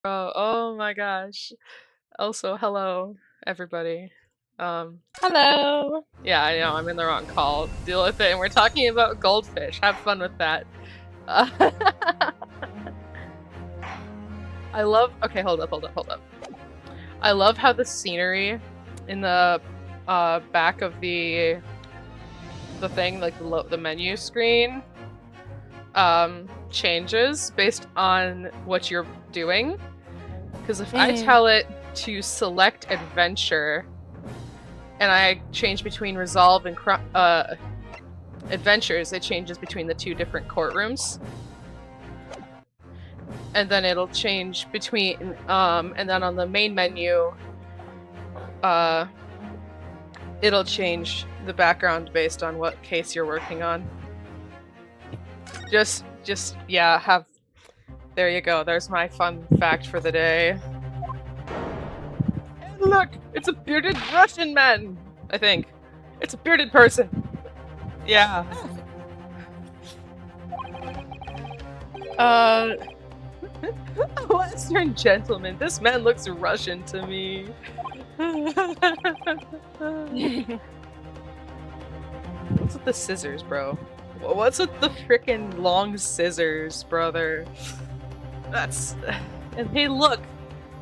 Oh my gosh. Also, hello, everybody. Um, Hello. yeah, I know, I'm in the wrong call. Deal with it, and we're talking about goldfish. Have fun with that. Uh, okay, hold up. I love how the scenery in the back of the thing, like the menu screen, changes based on what you're doing. Because if I tell it to select adventure, and I change between resolve and adventures, it changes between the two different courtrooms. And then it'll change between, and then on the main menu, it'll change the background based on what case you're working on. Yeah, there you go, there's my fun fact for the day. And look, it's a bearded Russian man, I think. It's a bearded person. Yeah. A Western gentleman. This man looks Russian to me. What's with the scissors, bro? What's with the frickin' long scissors, brother? And hey, look!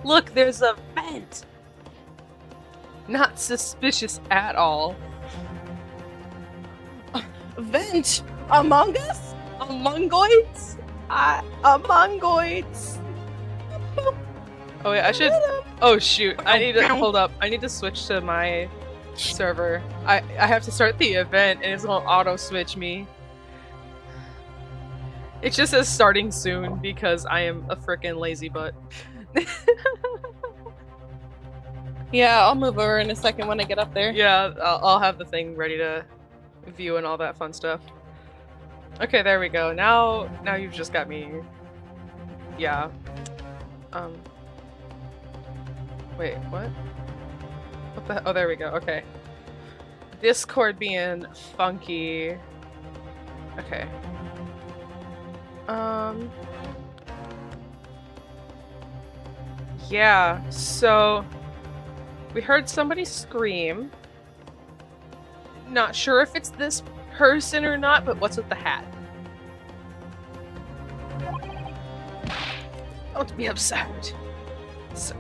Look, there's a vent! Not suspicious at all. Vent? Among Us? Amongoids? Amongoids! Oh wait, I should... Oh shoot, I need to... Hold up, I need to switch to my server. I have to start the event and it's gonna auto-switch me. It just says starting soon because I am a frickin' lazy butt. Yeah, I'll move over in a second when I get up there. Yeah, I'll have the thing ready to view and all that fun stuff. Okay, there we go. Now you've just got me... Yeah. Wait, what? What the... Oh, there we go, okay. Discord being funky. Okay. Yeah, so... We heard somebody scream. Not sure if it's this person or not, but what's with the hat? Don't be absurd. So,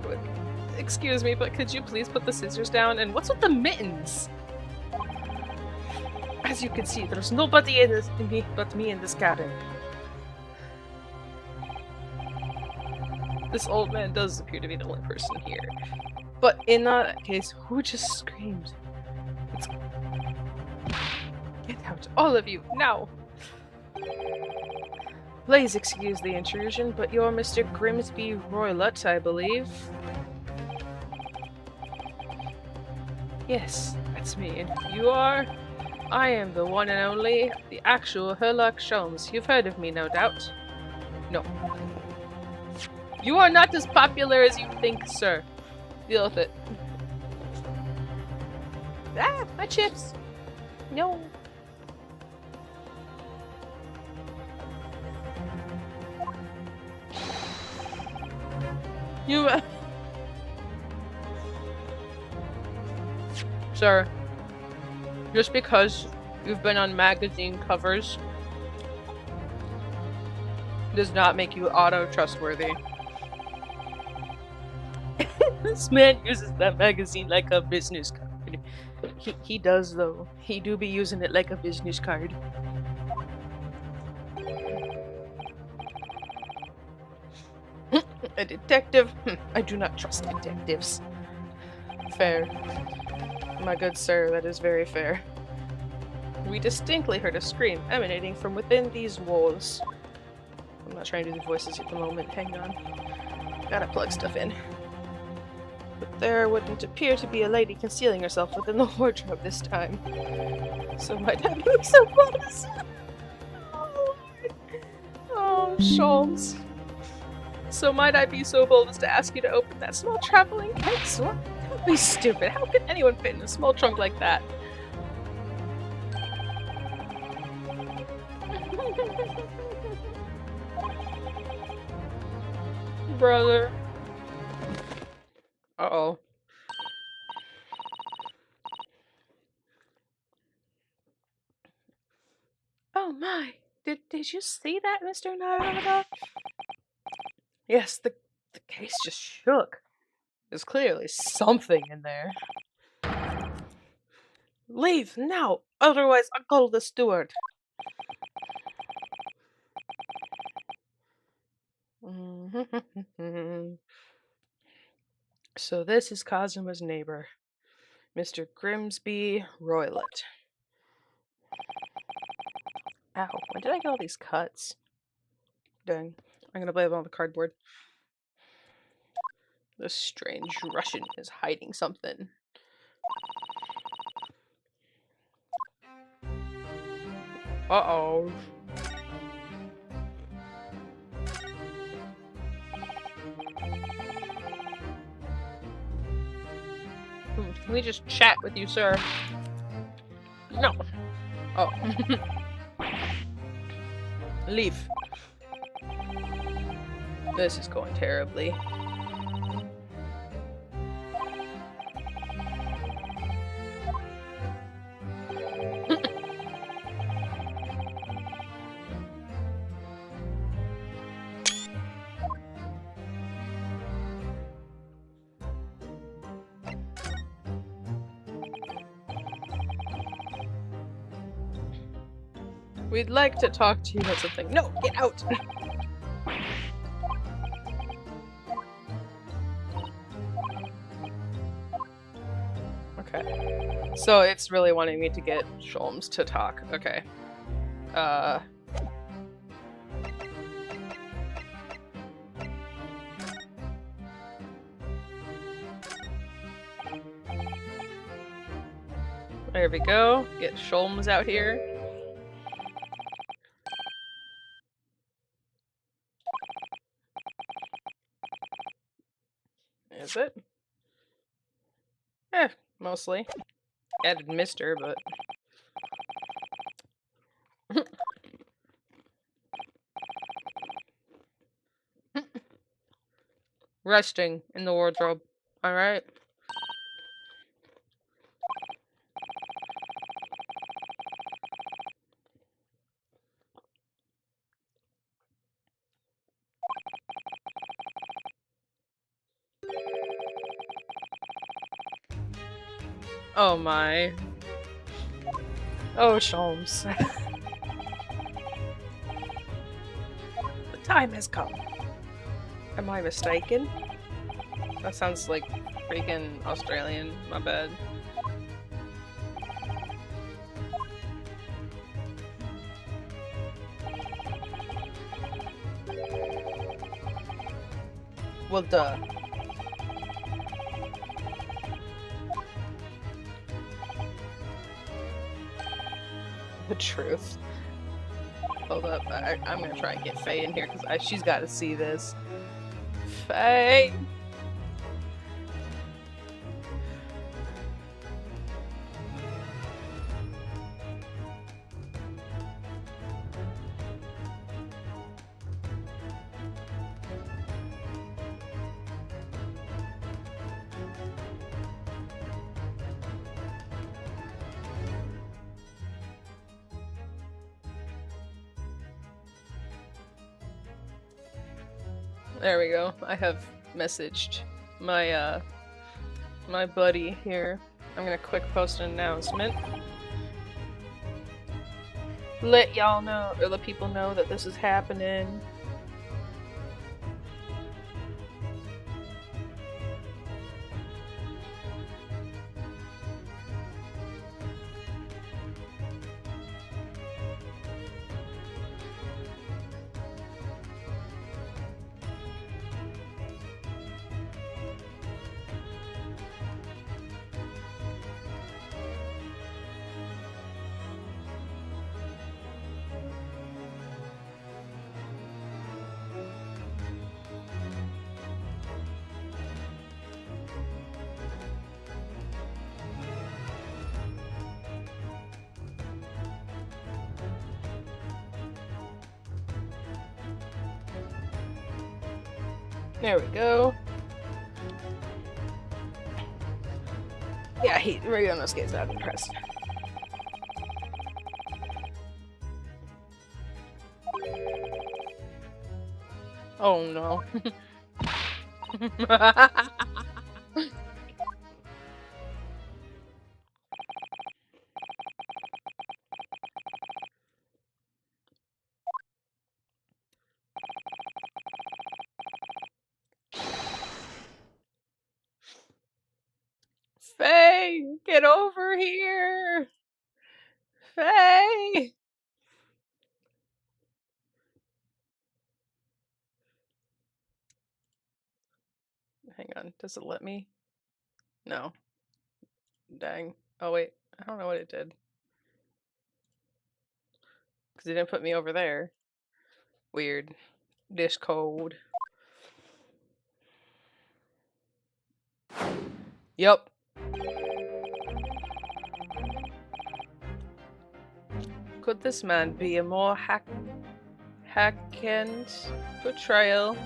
excuse me, but could you please put the scissors down? And what's with the mittens? As you can see, there's nobody but me in this garden. This old man does appear to be the only person here. But in that case, who just screamed? Get out, all of you, now! Please excuse the intrusion, but you're Mr. Grimsby Roylott, I believe. Yes, that's me, and you are? I am the one and only, the actual Herlock Sholmes. You've heard of me, no doubt? No. You are not as popular as you think, sir. Deal with it. Ah, my chips! No. You... Sir, just because you've been on magazine covers does not make you auto-trustworthy. This man uses that magazine like a business card. He does, though. He do be using it like a business card. A detective? I do not trust detectives. Fair. My good sir, that is very fair. We distinctly heard a scream emanating from within these walls. I'm not trying to do the voices at the moment, hang on. Gotta plug stuff in. But there wouldn't appear to be a lady concealing herself within the wardrobe this time. So might I be so close? Oh, Sholmes. So might I be so bold as to ask you to open that small traveling case? Don't be stupid. How could anyone fit in a small trunk like that? Brother. Uh-oh. Oh my! Did you see that, Mr. Naruhodo? Yes, the case just shook. There's clearly something in there. Leave now, otherwise I'll call the steward. So this is Kazuma's neighbor, Mr. Grimsby Roylet. Ow, when did I get all these cuts? Dang, I'm gonna blame it on the cardboard. This strange Russian is hiding something. Uh-oh. Can we just chat with you, sir? No. Oh. Leave. This is going terribly. We'd like to talk to you about something. No, get out! Okay. So it's really wanting me to get Sholmes to talk. Okay. There we go. Get Sholmes out here. Is it? Eh, mostly. Added Mr., but... Resting in the wardrobe. Alright? Oh my. Oh, Sholmes. The time has come. Am I mistaken? That sounds like freaking Australian. My bad. Well, duh. The truth. Hold up. I'm gonna try and get Faye in here because she's got to see this. Faye! There we go. I have messaged my my buddy here. I'm gonna quick post an announcement. Let y'all know, or let people know that this is happening. There we go. Yeah, Ryunosuke's not impressed. Oh no. Faye, get over here! Faye! Hang on, does it let me? No. Dang. Oh wait, I don't know what it did. Because it didn't put me over there. Weird. Dish code. Yup. Could this man be a more hackneyed portrayal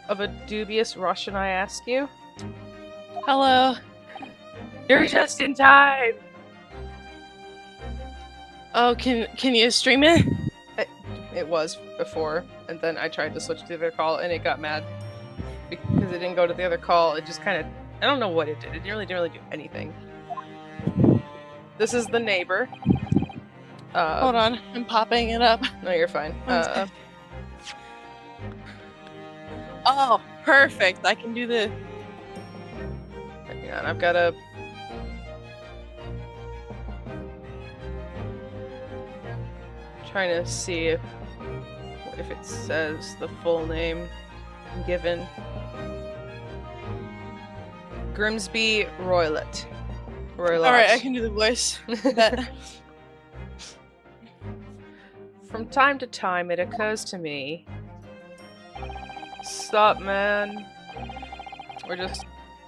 of a dubious Russian, I ask you? Hello. You're just in time! Oh, can you stream it? It was before, and then I tried to switch to the other call, and it got mad. Because it didn't go to the other call, it just kind of... I don't know what it did. It didn't really do anything. This is the neighbor. Hold on, I'm popping it up. No, you're fine. Oh, perfect. I can do the... Hang on, I've got a... Trying to see if it says the full name given. Grimsby Roylott. Alright, I can do the voice. From time to time, it occurs to me. Stop, man.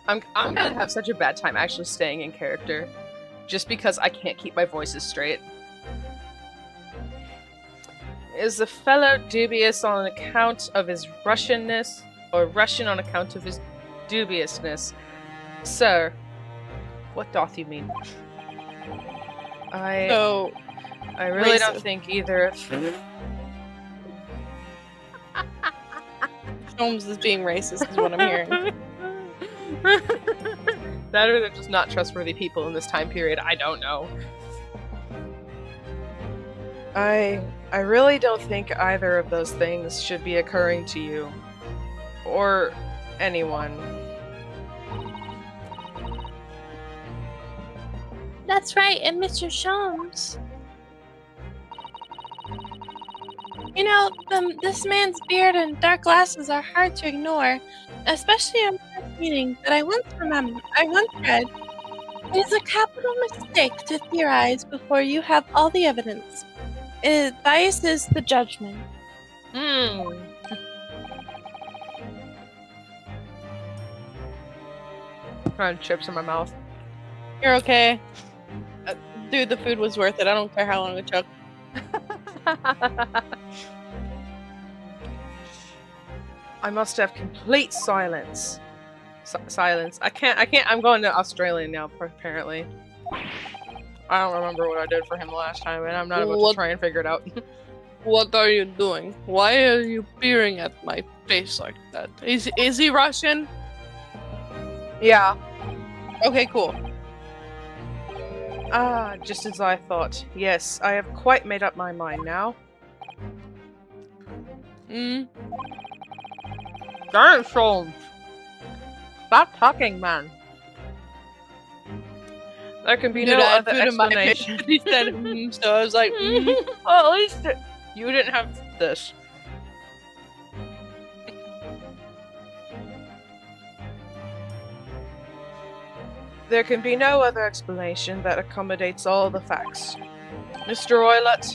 I'm gonna have such a bad time actually staying in character, just because I can't keep my voices straight. Is the fellow dubious on account of his Russianness, or Russian on account of his dubiousness? Sir, what doth you mean? I really don't think either. Holmes is being racist is what I'm hearing. That or they're just not trustworthy people in this time period. I don't know. I really don't think either of those things should be occurring to you. Or anyone. That's right, and Mr. Sholmes. You know, this man's beard and dark glasses are hard to ignore, especially in past meetings that I once read. It is a capital mistake to theorize before you have all the evidence. It biases the judgment. Trying chips in my mouth. You're okay. Dude, the food was worth it. I don't care how long it took. I must have complete silence. Silence. I can't. I'm going to Australia now, apparently. I don't remember what I did for him last time, and I'm not about to try and figure it out. What are you doing? Why are you peering at my face like that? Is he Russian? Yeah. Okay, cool. Ah, just as I thought. Yes, I have quite made up my mind now. Darn it, Sholmes. Stop talking, man. There can be no other explanation. He said, so I was like, Well, at least you didn't have this. There can be no other explanation that accommodates all the facts. Mr. Roylott,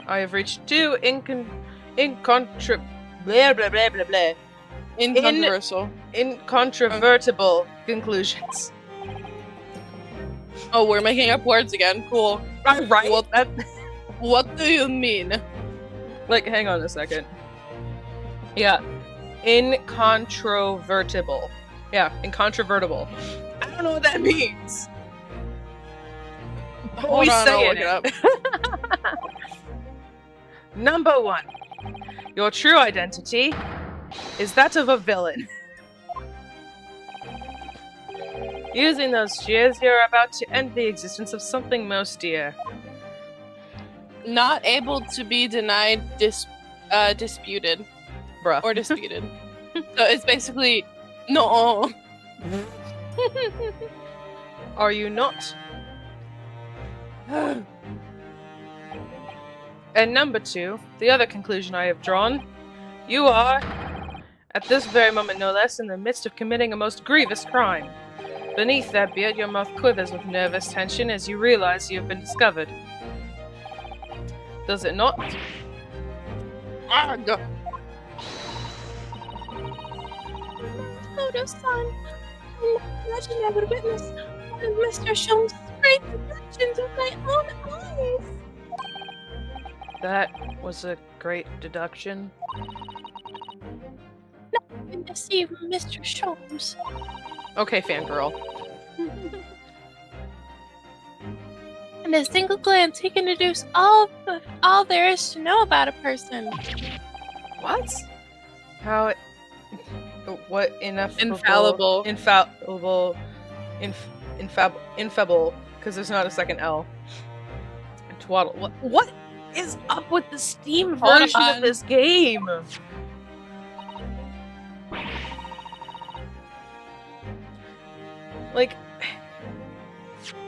I have reached two incontrovertible conclusions. oh, we're making up words again. Cool. Right? What do you mean? Like, hang on a second. Yeah. Incontrovertible. Yeah, incontrovertible. I don't know what that means. Hold on, I'll look it up. Number 1. Your true identity is that of a villain. Using those jeers, you're about to end the existence of something most dear. Not able to be denied, disputed. Bruh. Or disputed. So it's basically, no. Are you not? And number 2, the other conclusion I have drawn. You are, at this very moment no less, in the midst of committing a most grievous crime. Beneath that beard, your mouth quivers with nervous tension as you realize you have been discovered. Does it not? Arg. Son, I imagine I would witness one of Mr. Shum's great deductions with my own eyes. That was a great deduction. Not to deceive Mr. Shum's. Okay, fangirl. In a single glance, he can deduce all there is to know about a person. What? How? What Infallible. Infable. Because there's not a second L. Twaddle. What is up with the Steam Hold version of on. this game? Like,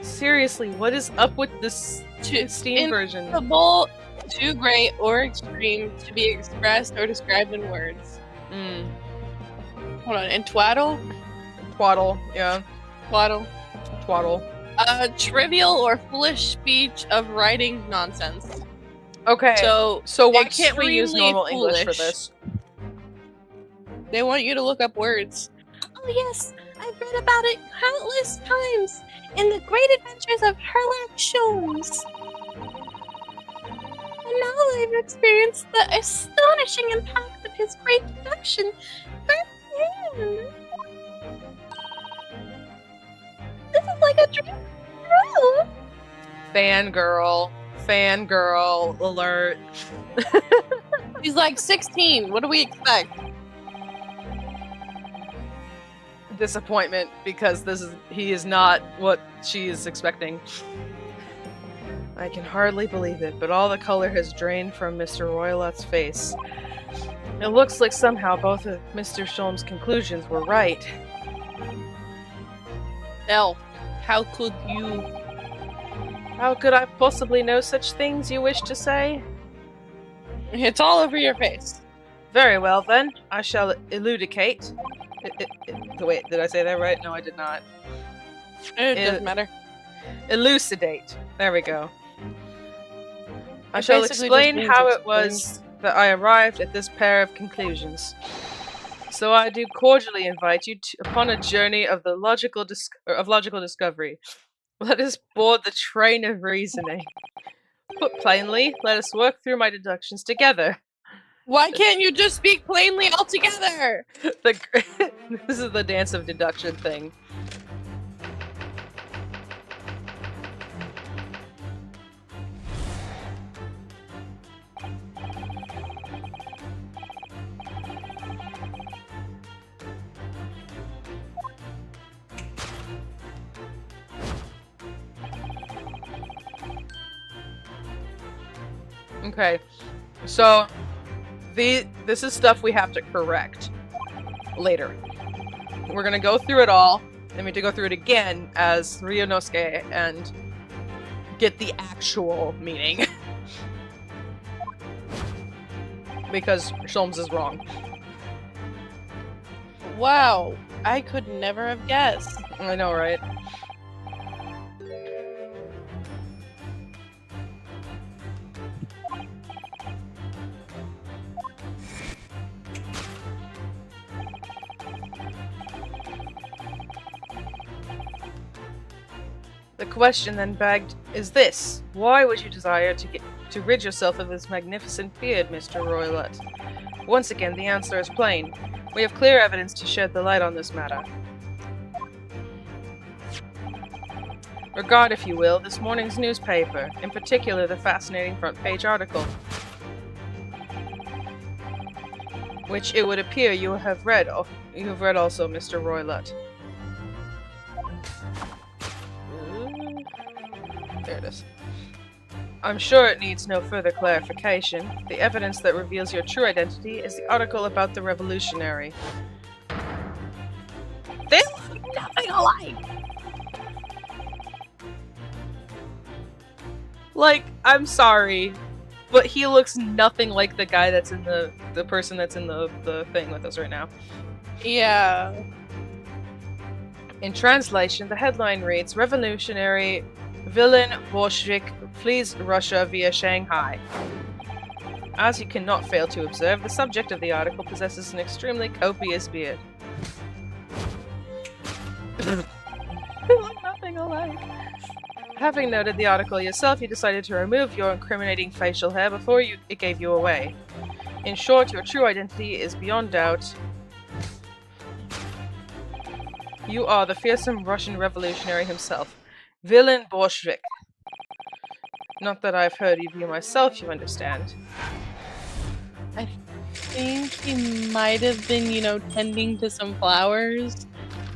seriously, what is up with this Steam version? Infallible, too great or extreme to be expressed or described in words. Hold on, and twaddle? Twaddle, yeah. Twaddle. Twaddle. Trivial or foolish speech of writing nonsense. Okay, So why can't we use extremely normal English for foolish. this? They want you to look up words. Oh yes, I've read about it countless times in the great adventures of Herlock Sholmes. And now I've experienced the astonishing impact of his great deduction firsthand. This is like a dream come true. Fangirl alert. He's like 16. What do we expect? Disappointment, because he is not what she is expecting. I can hardly believe it, but all the color has drained from Mr. Roylott's face. It looks like somehow both of Mr. Sholmes' conclusions were right. Elf, how could you? How could I possibly know such things, you wish to say? It's all over your face. Very well, then. I shall elucidate. Wait, did I say that right? No, I did not. It doesn't matter. Elucidate. There we go. I It shall basically explain just means how it explain. was that I arrived at this pair of conclusions. So I do cordially invite you upon a journey of the logical discovery. Let us board the train of reasoning. Put plainly, let us work through my deductions together. Why can't you just speak plainly altogether? This is the dance of deduction thing. Okay, so this is stuff we have to correct later. We're gonna go through it all, then we have to go through it again as Ryunosuke and get the actual meaning. Because Sholmes is wrong. Wow, I could never have guessed. I know, right? The question then begged is this: why would you desire to rid yourself of this magnificent beard, Mr. Roylott? Once again, the answer is plain. We have clear evidence to shed the light on this matter. Regard, if you will, this morning's newspaper, in particular the fascinating front page article, which it would appear you have read. You have read also, Mr. Roylott. There it is. I'm sure it needs no further clarification. The evidence that reveals your true identity is the article about the revolutionary. They look nothing alike! Like, I'm sorry, but he looks nothing like the guy that's in the person that's in the thing with us right now. Yeah. In translation, the headline reads, Revolutionary Villain Bolshevik flees Russia via Shanghai. As you cannot fail to observe, the subject of the article possesses an extremely copious beard. They look nothing alike. Having noted the article yourself, you decided to remove your incriminating facial hair before it gave you away. In short, your true identity is beyond doubt. You are the fearsome Russian revolutionary himself, Villain Bolshevik. Not that I've heard of you myself, you understand. I think he might have been, tending to some flowers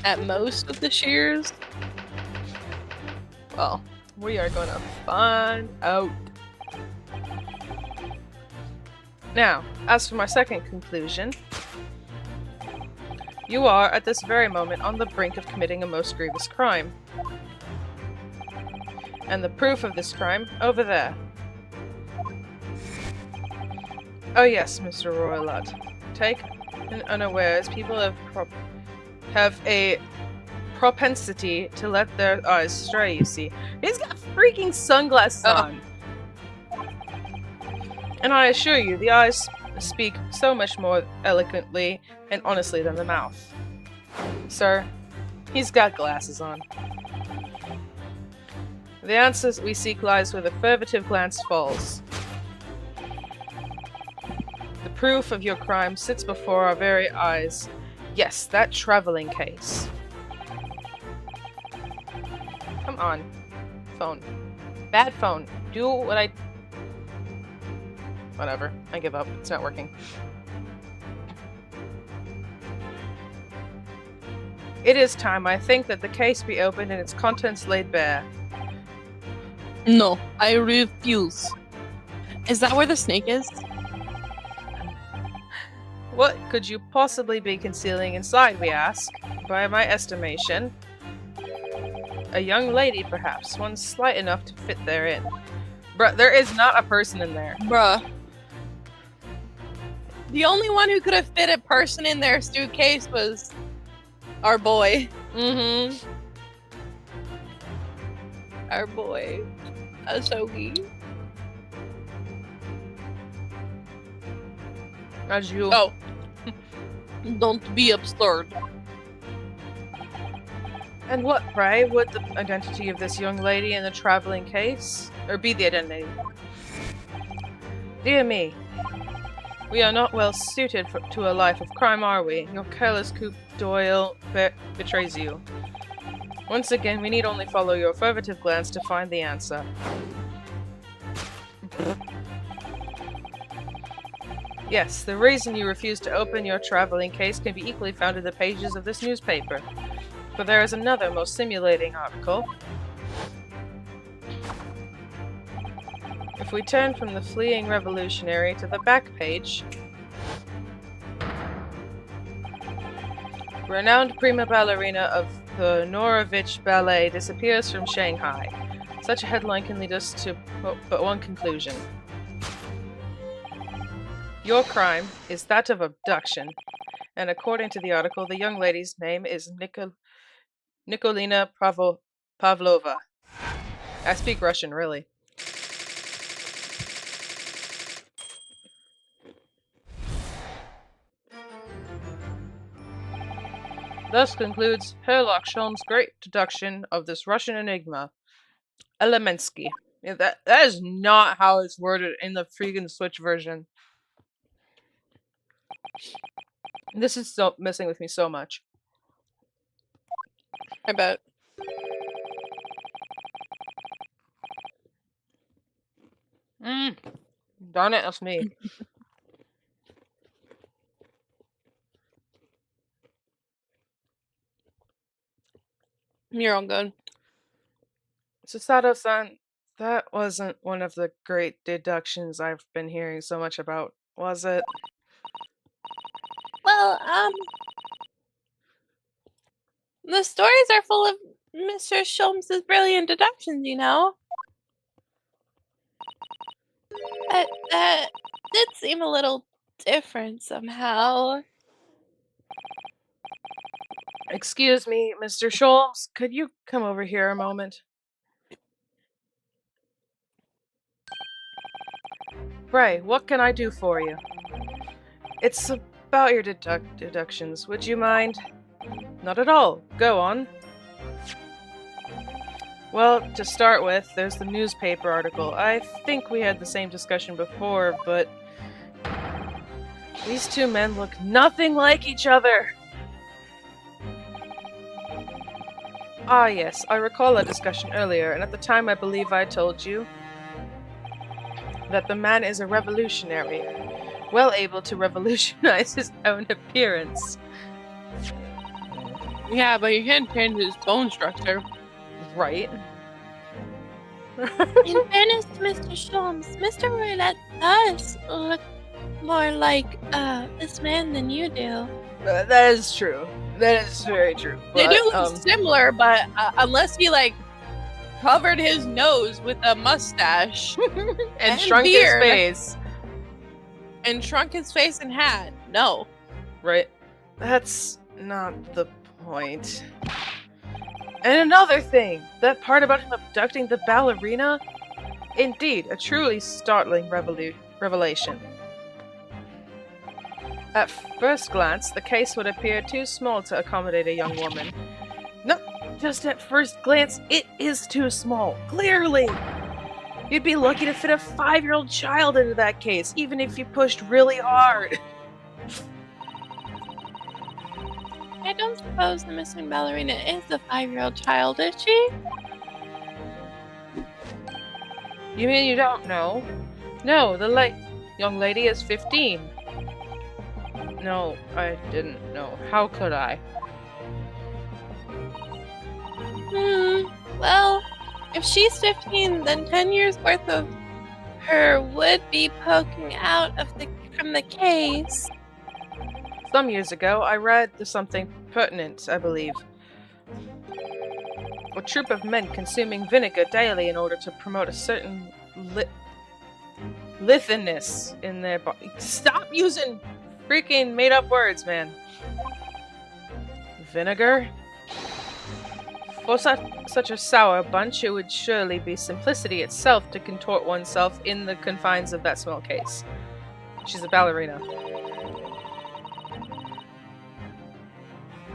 at most of the shears. Well, we are gonna find out. Now, as for my second conclusion, you are, at this very moment, on the brink of committing a most grievous crime. And the proof of this crime, over there. Oh yes, Mr. Roylott. Taken unawares, people have a propensity to let their eyes stray, you see. He's got freaking sunglasses on! And I assure you, the eyes speak so much more eloquently and honestly than the mouth. Sir, he's got glasses on. The answer we seek lies where the furtive glance falls. The proof of your crime sits before our very eyes. Yes, that traveling case. Come on. Phone. Bad phone. Do what I... Whatever. I give up. It's not working. It is time, I think, that the case be opened and its contents laid bare. No, I refuse. Is that where the snake is? What could you possibly be concealing inside, we ask? By my estimation, a young lady, perhaps, one slight enough to fit therein. Bruh, there is not a person in there. Bruh. The only one who could have fit a person in their suitcase was our boy. Mm-hmm. Our boy. Asogi. As you... Oh. Don't be absurd. And what, pray, would the identity of this young lady in the traveling case? Or be the identity? Dear me. We are not well suited to a life of crime, are we? Your careless coup d'oeil betrays you. Once again, we need only follow your furtive glance to find the answer. Yes, the reason you refuse to open your traveling case can be equally found in the pages of this newspaper. But there is another, most stimulating article. If we turn from the fleeing revolutionary to the back page, renowned prima ballerina of the Norovich Ballet disappears from Shanghai. Such a headline can lead us to but one conclusion. Your crime is that of abduction, and according to the article, the young lady's name is Nikolina Pavlova. I speak Russian, really. Thus concludes Herlock Sholmes' great deduction of this Russian enigma. Elemensky. Yeah, that is not how it's worded in the freaking Switch version. This is so messing with me so much. I bet. Darn it, that's me. You're all good. Susato-san, that wasn't one of the great deductions I've been hearing so much about, was it? Well, the stories are full of Mr. Sholmes' brilliant deductions, you know? That did seem a little different somehow. Excuse me, Mr. Scholz, could you come over here a moment? Pray, what can I do for you? It's about your deductions. Would you mind? Not at all. Go on. Well, to start with, there's the newspaper article. I think we had the same discussion before, but these two men look nothing like each other. Ah, yes, I recall a discussion earlier, and at the time I believe I told you that the man is a revolutionary, well able to revolutionize his own appearance. Yeah, but you can't change his bone structure. Right? In fairness to Mr. Sholmes, Mr. Roulette does look more like this man than you do. That is true. That is very true. They But, do look similar, but unless he like covered his nose with a mustache and shrunk beard. his face. and shrunk his face and hat, no. Right? That's not the point. And another thing, that part about him abducting the ballerina? Indeed, a truly startling revelation. At first glance, the case would appear too small to accommodate a young woman. No, just at first glance, it is too small. Clearly! You'd be lucky to fit a 5-year-old child into that case, even if you pushed really hard. I don't suppose the missing ballerina is a 5-year-old child, is she? You mean you don't know? No, the young lady is 15. No, I didn't know. How could I? Well, if she's 15, then 10 years worth of her would be poking out from the case. Some years ago, I read something pertinent, I believe. A troop of men consuming vinegar daily in order to promote a certain lithiness in their body. Stop using freaking made-up words, man. Vinegar? For such a sour bunch, it would surely be simplicity itself to contort oneself in the confines of that small case. She's a ballerina.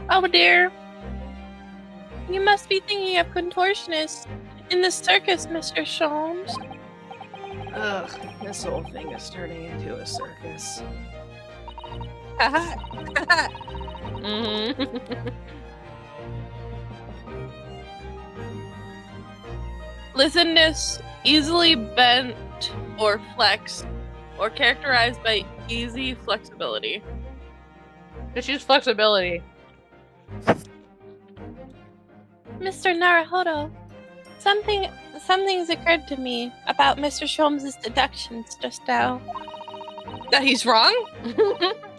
Oh dear. You must be thinking of contortionists in the circus, Mr. Sholmes. Ugh, this whole thing is turning into a circus. Listenness, easily bent or flexed, or characterized by easy flexibility. Just use flexibility. Mr. Naruhodo, something's occurred to me about Mr. Sholmes' deductions just now. That he's wrong?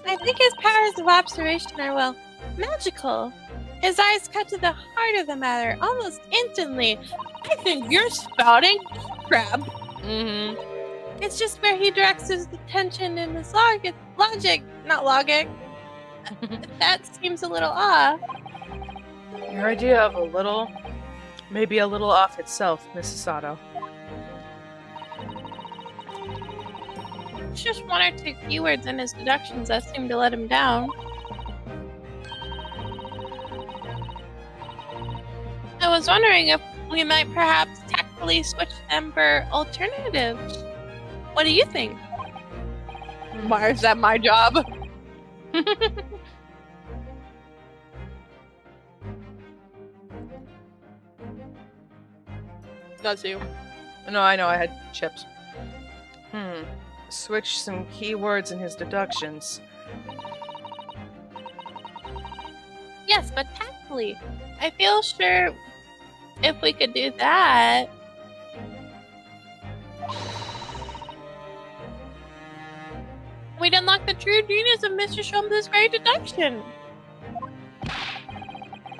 I think his powers of observation are, well, magical. His eyes cut to the heart of the matter almost instantly. I think you're spouting crap. It's just where he directs his attention in his logic, not logic. That seems a little off. Your idea of a little, maybe a little off itself, Mrs. Sato. It's just one or two keywords in his deductions that seem to let him down. I was wondering if we might perhaps tactfully switch them for alternatives. What do you think? Why is that my job? That's you. No, I know, I had chips. switch some keywords in his deductions. Yes, but tactfully. I feel sure if we could do that. We'd unlock the true genius of Mr. Sholmes' great deduction.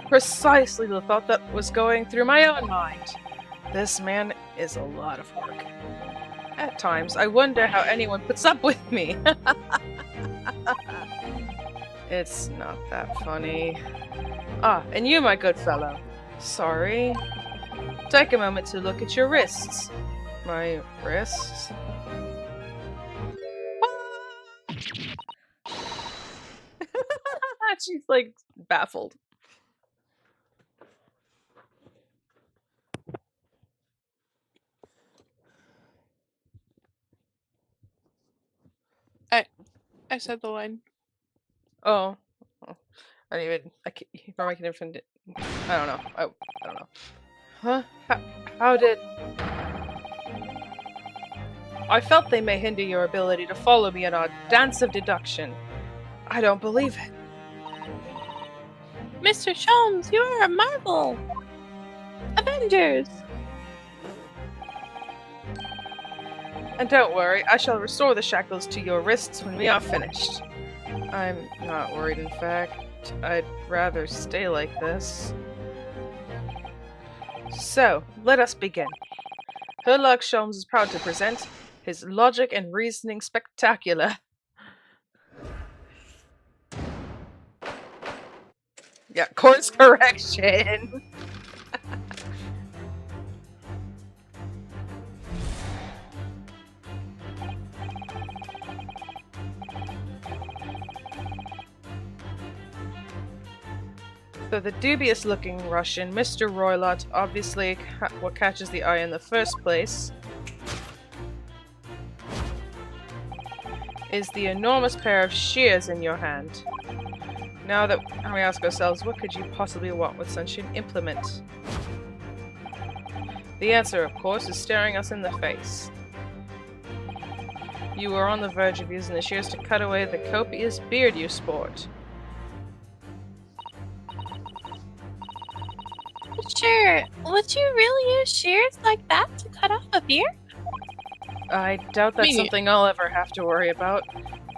Precisely the thought that was going through my own mind. This man is a lot of work. At times, I wonder how anyone puts up with me. It's not that funny. Ah, and you, my good fellow. Sorry. Take a moment to look at your wrists. My wrists? She's like baffled. I said the line. Oh. I don't even. I can defend it. I don't know. I don't know. Huh? How did. I felt they may hinder your ability to follow me in our dance of deduction. I don't believe it. Mr. Sholmes, you are a marvel! Avengers! And don't worry, I shall restore the shackles to your wrists when we are finished. I'm not worried, in fact. I'd rather stay like this. So, let us begin. Herlock Sholmes is proud to present his Logic and Reasoning Spectacular. Yeah, course correction! So the dubious-looking Russian, Mr. Roylott, obviously what catches the eye in the first place is the enormous pair of shears in your hand. Now that we ask ourselves, what could you possibly want with such an implement? The answer, of course, is staring us in the face. You are on the verge of using the shears to cut away the copious beard you sport. Sure, would you really use shears like that to cut off a beard? I doubt that's something I'll ever have to worry about.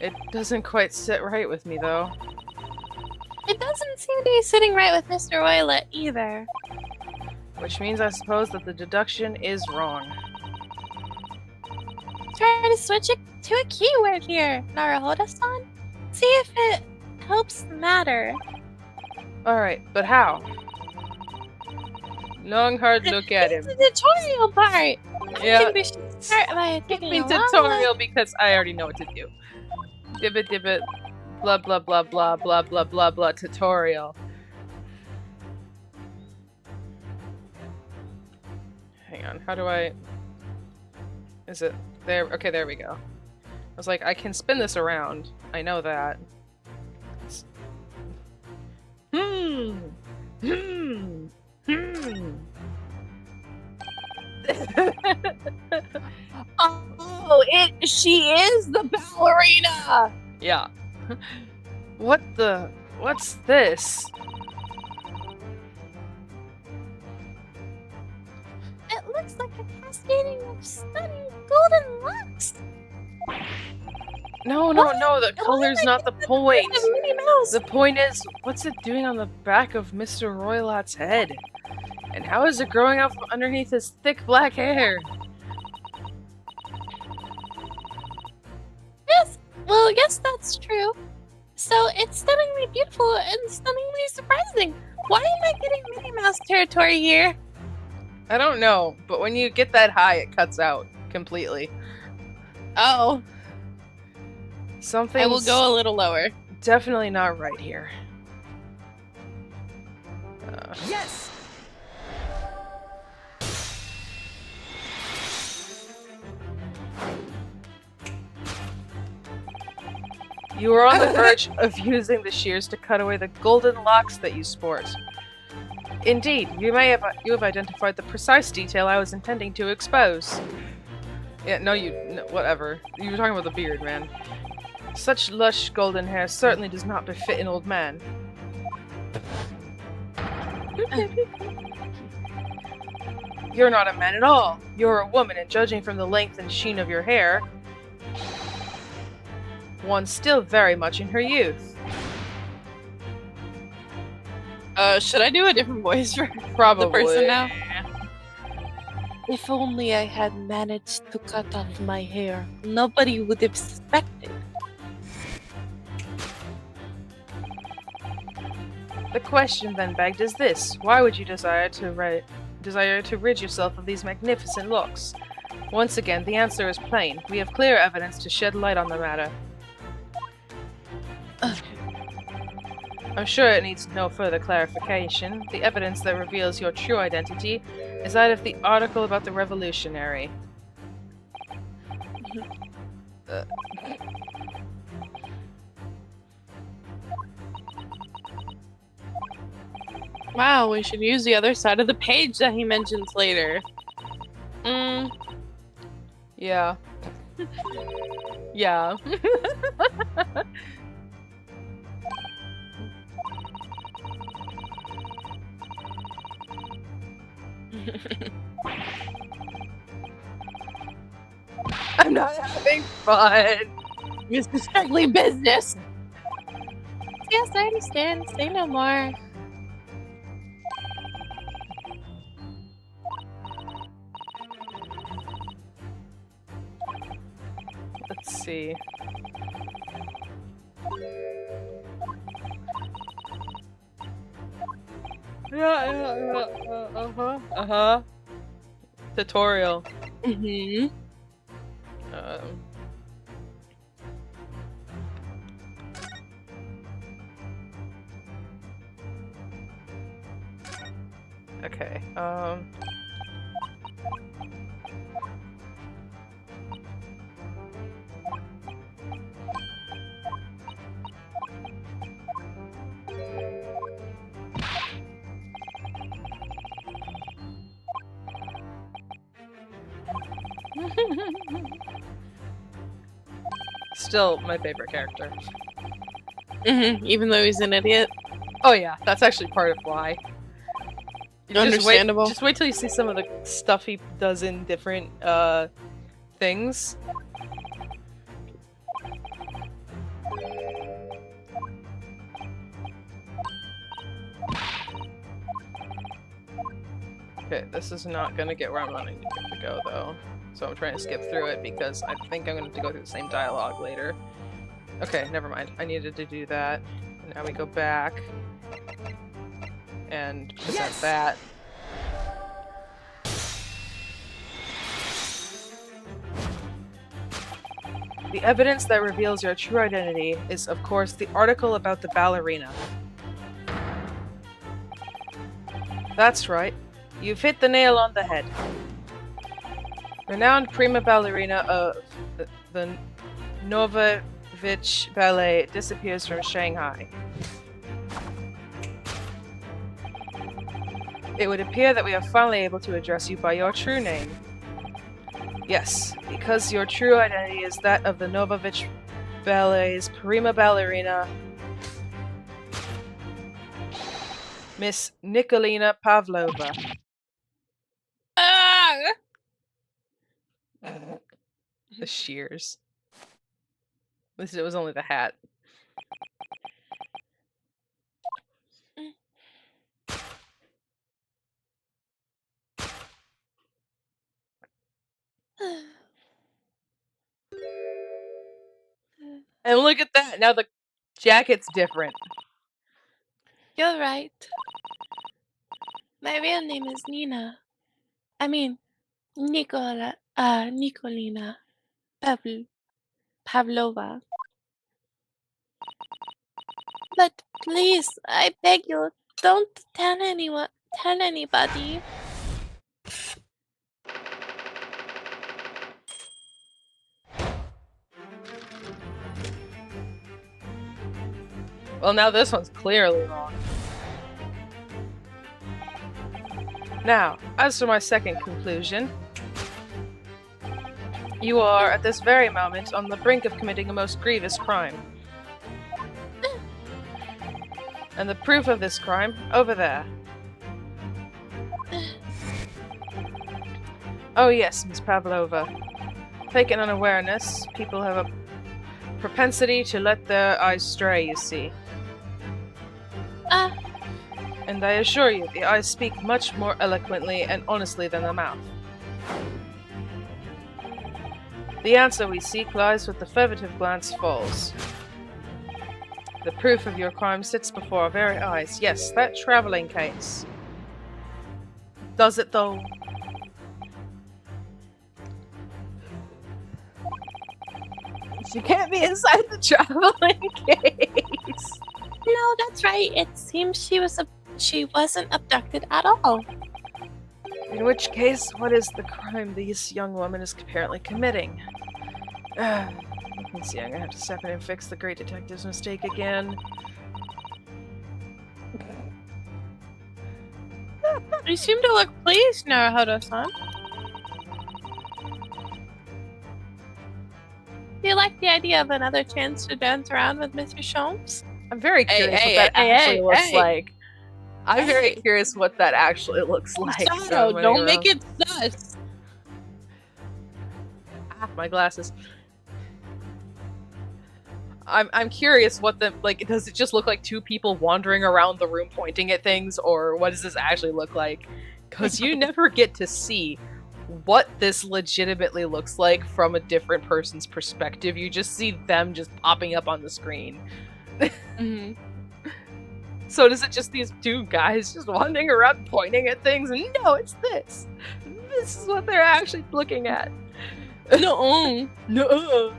It doesn't quite sit right with me, though. It doesn't seem to be sitting right with Mr. Roylott either. Which means I suppose that the deduction is wrong. Try to switch it to a keyword here, Naruhodo-san. See if it helps the matter. Alright, but how? Long hard look at him. This is the tutorial part! Yeah. I think we should start by taking a long tutorial look. because I already know what to do. Dibbit dibbit, blah blah blah blah blah blah blah blah tutorial. Hang on, how do I... Is it there? Okay, there we go. I was like, I can spin this around. I know that. Oh, she is the ballerina! Yeah. What's this? It looks like a cascading of stunning golden locks. No, the color's not the point. Minnie Mouse. The point is, what's it doing on the back of Mr. Roylott's head? And how is it growing out from underneath his thick black hair? Yes, that's true. So it's stunningly beautiful and stunningly surprising. Why am I getting Minnie Mouse territory here? I don't know, but when you get that high, it cuts out completely. Oh. Something's I will go a little lower. definitely not right here. Yes! You are on the verge of using the shears to cut away the golden locks that you sport. Indeed, you have identified the precise detail I was intending to expose. Yeah, no, whatever. You were talking about the beard, man. Such lush golden hair certainly does not befit an old man. You're not a man at all. You're a woman, and judging from the length and sheen of your hair, one's still very much in her youth. Should I do a different voice for Probably. the person now? If only I had managed to cut off my hair, nobody would have suspected. The question then begged is this: why would you desire to rid yourself of these magnificent locks? Once again, the answer is plain. We have clear evidence to shed light on the matter. I'm sure it needs no further clarification. The evidence that reveals your true identity is that of the article about the revolutionary. Wow, we should use the other side of the page that he mentions later. Yeah. Yeah. I'm not having fun. This is strictly business. Yes, I understand. Say no more. Let's see. Uh-huh. Tutorial. Mm-hmm. Okay, still my favorite character. Mm-hmm. Even though he's an idiot. Oh yeah, that's actually part of why. Understandable. Just wait till you see some of the stuff he does in different things. Okay, this is not gonna get where I'm wanting to go though. So I'm trying to skip through it because I think I'm gonna have to go through the same dialogue later. Okay, never mind. I needed to do that. And now we go back and present that. The evidence that reveals your true identity is, of course, the article about the ballerina. That's right. You've hit the nail on the head. Renowned prima ballerina of the Novovich Ballet disappears from Shanghai. It would appear that we are finally able to address you by your true name. Yes, because your true identity is that of the Novovich Ballet's prima ballerina, Miss Nikolina Pavlova. Ah! The shears. At least it was only the hat. And look at that! Now the jacket's different. You're right. My real name is Nina. I mean, Nikolina Pavlova. But please, I beg you, don't tell anybody. Well, now this one's clearly wrong. Now, as for my second conclusion, You are, at this very moment, on the brink of committing a most grievous crime. And the proof of this crime, over there. Oh yes, Miss Pavlova. Taken unawareness, people have a propensity to let their eyes stray, you see. And I assure you, the eyes speak much more eloquently and honestly than the mouth. The answer we seek lies with the furtive glance falls. The proof of your crime sits before our very eyes. Yes, that traveling case. Does it though? She can't be inside the traveling case. No, that's right. It seems she wasn't abducted at all. In which case, what is the crime this young woman is apparently committing? Let me see, I'm gonna have to step in and fix the great detective's mistake again. You seem to look pleased, Naruhodo-san. Do you like the idea of another chance to dance around with Mr. Sholmes? I'm very curious what that actually looks like. I'm very curious what that actually looks like. Shadow, don't make it sus. Ah, my glasses. I'm curious what the does it just look like two people wandering around the room pointing at things, or what does this actually look like? Because you never get to see what this legitimately looks like from a different person's perspective. You just see them just popping up on the screen. Mm-hmm. So is it just these two guys just wandering around pointing at things? No, it's this. This is what they're actually looking at. No. No.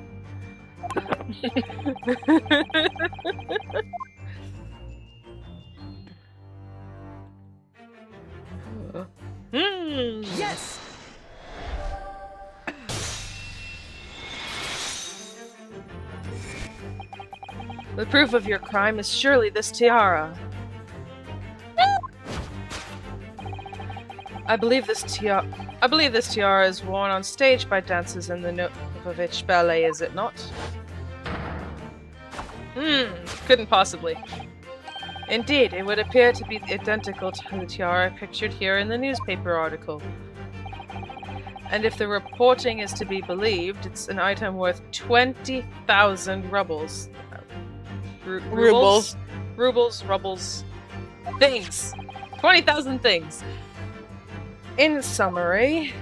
Yes. The proof of your crime is surely this tiara. I believe this tiara is worn on stage by dancers in the Novovich Ballet, is it not? Couldn't possibly. Indeed, it would appear to be identical to the tiara pictured here in the newspaper article. And if the reporting is to be believed, it's an item worth 20,000 rubles. Rubles? Rubles. Things! 20,000 things! In summary,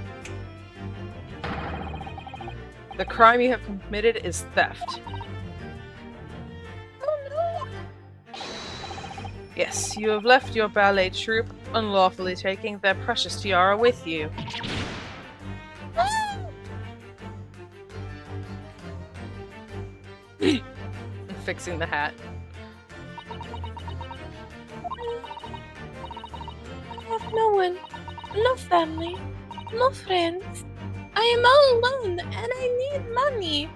the crime you have committed is theft. Oh no! Yes, you have left your ballet troupe, unlawfully taking their precious tiara with you. Fixing the hat. I have no one, no family, no friends. I am all alone and I need money.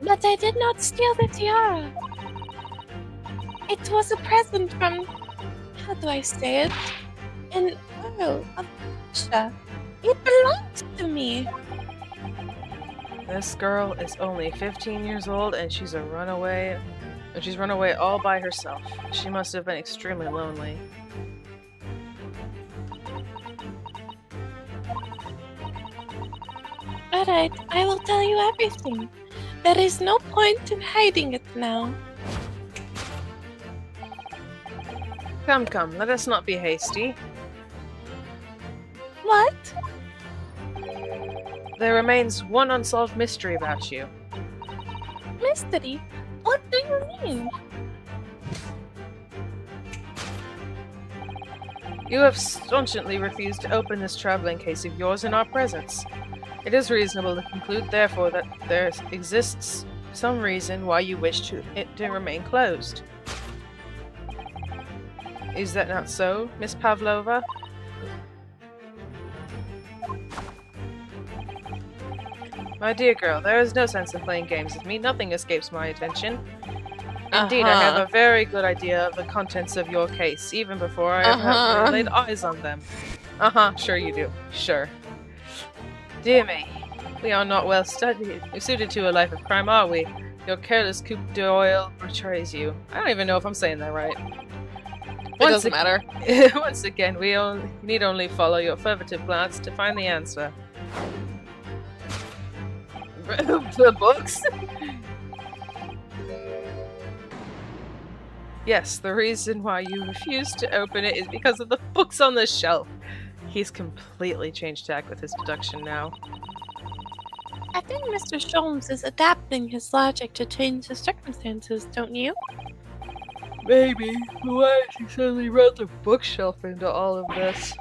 But I did not steal the tiara. It was a present from, how do I say it? An Earl of Russia. It belongs to me. This girl is only 15 years old and she's a runaway. And she's run away all by herself. She must have been extremely lonely. Alright, I will tell you everything. There is no point in hiding it now. Come, let us not be hasty. What? There remains one unsolved mystery about you. Mystery? What do you mean? You have staunchly refused to open this traveling case of yours in our presence. It is reasonable to conclude, therefore, that there exists some reason why you wish it to remain closed. Is that not so, Miss Pavlova? My dear girl, there is no sense in playing games with me. Nothing escapes my attention. Indeed, I have a very good idea of the contents of your case, even before I have laid eyes on them. Sure you do. Sure. Dear me, we are not well suited to a life of crime, are we? Your careless coupe d'oil betrays you. I don't even know if I'm saying that right. It doesn't matter. Once again, we need only follow your furtive glance to find the answer. The books? Yes, the reason why you refuse to open it is because of the books on the shelf. He's completely changed tack with his deduction now. I think Mr. Sholmes is adapting his logic to change the circumstances, don't you? Maybe, but why has he suddenly brought the bookshelf into all of this?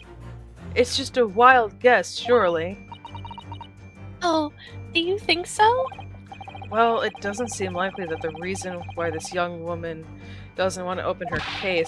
It's just a wild guess, surely. Oh, do you think so? Well, it doesn't seem likely that the reason why this young woman doesn't want to open her case